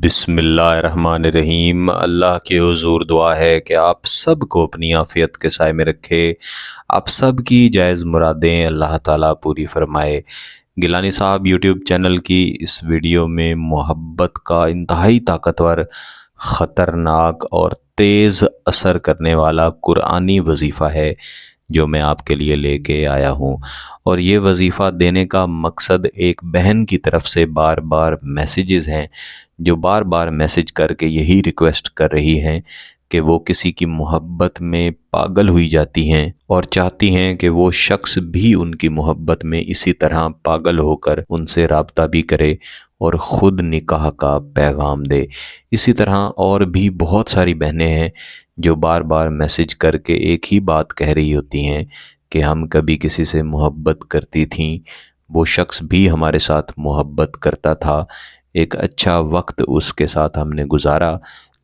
بسم اللہ الرحمن الرحیم۔ اللہ کے حضور دعا ہے کہ آپ سب کو اپنی عافیت کے سائے میں رکھے، آپ سب کی جائز مرادیں اللہ تعالیٰ پوری فرمائے۔ گیلانی صاحب یوٹیوب چینل کی اس ویڈیو میں محبت کا انتہائی طاقتور، خطرناک اور تیز اثر کرنے والا قرآنی وظیفہ ہے جو میں آپ کے لیے لے کے آیا ہوں، اور یہ وظیفہ دینے کا مقصد ایک بہن کی طرف سے بار بار میسیجز ہیں جو بار بار میسیج کر کے یہی ریکویسٹ کر رہی ہیں کہ وہ کسی کی محبت میں پاگل ہوئی جاتی ہیں اور چاہتی ہیں کہ وہ شخص بھی ان کی محبت میں اسی طرح پاگل ہو کر ان سے رابطہ بھی کرے اور خود نکاح کا پیغام دے۔ اسی طرح اور بھی بہت ساری بہنیں ہیں جو بار بار میسیج کر کے ایک ہی بات کہہ رہی ہوتی ہیں کہ ہم کبھی کسی سے محبت کرتی تھیں، وہ شخص بھی ہمارے ساتھ محبت کرتا تھا، ایک اچھا وقت اس کے ساتھ ہم نے گزارا،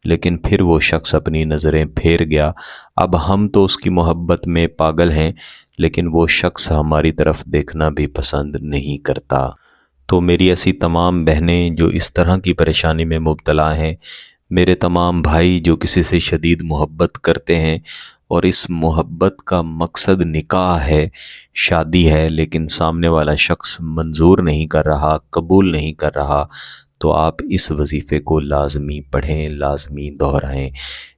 لیکن پھر وہ شخص اپنی نظریں پھیر گیا، اب ہم تو اس کی محبت میں پاگل ہیں لیکن وہ شخص ہماری طرف دیکھنا بھی پسند نہیں کرتا۔ تو میری ایسی تمام بہنیں جو اس طرح کی پریشانی میں مبتلا ہیں، میرے تمام بھائی جو کسی سے شدید محبت کرتے ہیں اور اس محبت کا مقصد نکاح ہے، شادی ہے، لیکن سامنے والا شخص منظور نہیں کر رہا، قبول نہیں کر رہا، تو آپ اس وظیفے کو لازمی پڑھیں، لازمی دہرائیں۔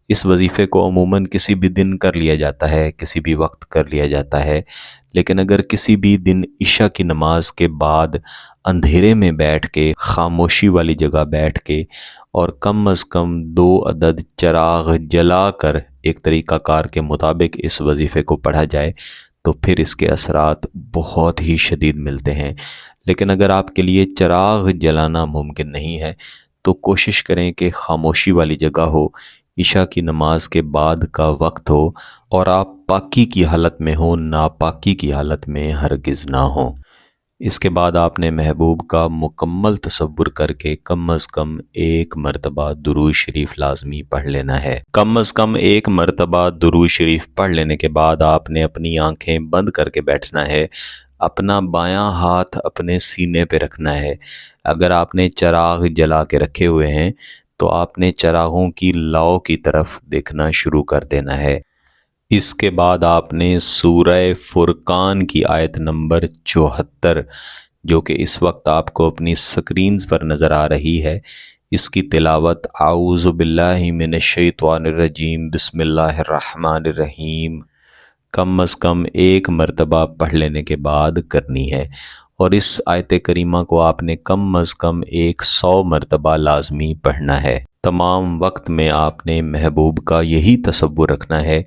اس وظیفے کو عموماً کسی بھی دن کر لیا جاتا ہے، کسی بھی وقت کر لیا جاتا ہے، لیکن اگر کسی بھی دن عشاء کی نماز کے بعد اندھیرے میں بیٹھ کے، خاموشی والی جگہ بیٹھ کے، اور کم از کم 2 عدد چراغ جلا کر ایک طریقہ کار کے مطابق اس وظیفے کو پڑھا جائے تو پھر اس کے اثرات بہت ہی شدید ملتے ہیں۔ لیکن اگر آپ کے لیے چراغ جلانا ممکن نہیں ہے تو کوشش کریں کہ خاموشی والی جگہ ہو، عشاء کی نماز کے بعد کا وقت ہو اور آپ پاکی کی حالت میں ہوں، ناپاکی کی حالت میں ہرگز نہ ہوں۔ اس کے بعد آپ نے محبوب کا مکمل تصور کر کے کم از کم 1 مرتبہ درود شریف لازمی پڑھ لینا ہے۔ کم از کم 1 مرتبہ درود شریف پڑھ لینے کے بعد آپ نے اپنی آنکھیں بند کر کے بیٹھنا ہے، اپنا بایاں ہاتھ اپنے سینے پہ رکھنا ہے۔ اگر آپ نے چراغ جلا کے رکھے ہوئے ہیں تو آپ نے چراغوں کی لو کی طرف دیکھنا شروع کر دینا ہے۔ اس کے بعد آپ نے سورہ فرقان کی آیت نمبر 74 جو کہ اس وقت آپ کو اپنی سکرینز پر نظر آ رہی ہے، اس کی تلاوت اعوذ باللہ من الشیطان الرجیم بسم اللہ الرحمن الرحیم کم از کم 1 مرتبہ پڑھ لینے کے بعد کرنی ہے، اور اس آیت کریمہ کو آپ نے کم از کم 100 مرتبہ لازمی پڑھنا ہے۔ تمام وقت میں آپ نے محبوب کا یہی تصور رکھنا ہے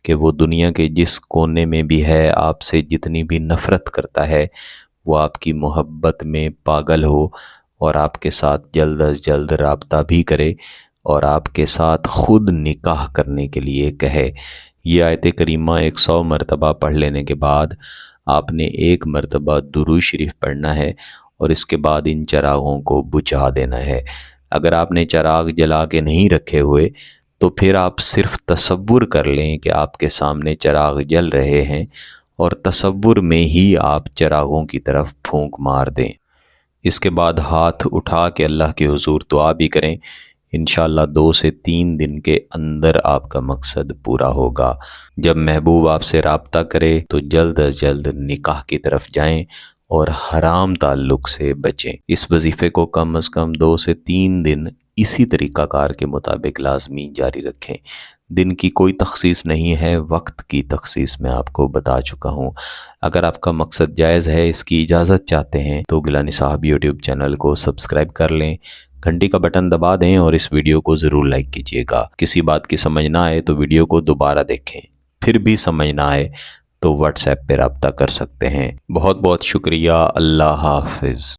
کہ وہ دنیا کے جس کونے میں بھی ہے، آپ سے جتنی بھی نفرت کرتا ہے، وہ آپ کی محبت میں پاگل ہو اور آپ کے ساتھ جلد از جلد رابطہ بھی کرے اور آپ کے ساتھ خود نکاح کرنے کے لیے کہے۔ یہ آیت کریمہ 100 مرتبہ پڑھ لینے کے بعد آپ نے 1 مرتبہ درود شریف پڑھنا ہے اور اس کے بعد ان چراغوں کو بجھا دینا ہے۔ اگر آپ نے چراغ جلا کے نہیں رکھے ہوئے تو پھر آپ صرف تصور کر لیں کہ آپ کے سامنے چراغ جل رہے ہیں اور تصور میں ہی آپ چراغوں کی طرف پھونک مار دیں۔ اس کے بعد ہاتھ اٹھا کے اللہ کے حضور دعا بھی کریں، انشاءاللہ 2 سے 3 دن کے اندر آپ کا مقصد پورا ہوگا۔ جب محبوب آپ سے رابطہ کرے تو جلد از جلد نکاح کی طرف جائیں اور حرام تعلق سے بچیں۔ اس وظیفے کو کم از کم 2 سے 3 دن اسی طریقہ کار کے مطابق لازمی جاری رکھیں۔ دن کی کوئی تخصیص نہیں ہے، وقت کی تخصیص میں آپ کو بتا چکا ہوں۔ اگر آپ کا مقصد جائز ہے، اس کی اجازت چاہتے ہیں تو گیلانی صاحب یوٹیوب چینل کو سبسکرائب کر لیں، گھنٹی کا بٹن دبا دیں اور اس ویڈیو کو ضرور لائک کیجیے گا۔ کسی بات کی سمجھ نہ آئے تو ویڈیو کو دوبارہ دیکھیں، پھر بھی سمجھ نہ آئے تو واٹس ایپ پہ رابطہ کر سکتے ہیں۔ بہت بہت شکریہ، اللہ حافظ۔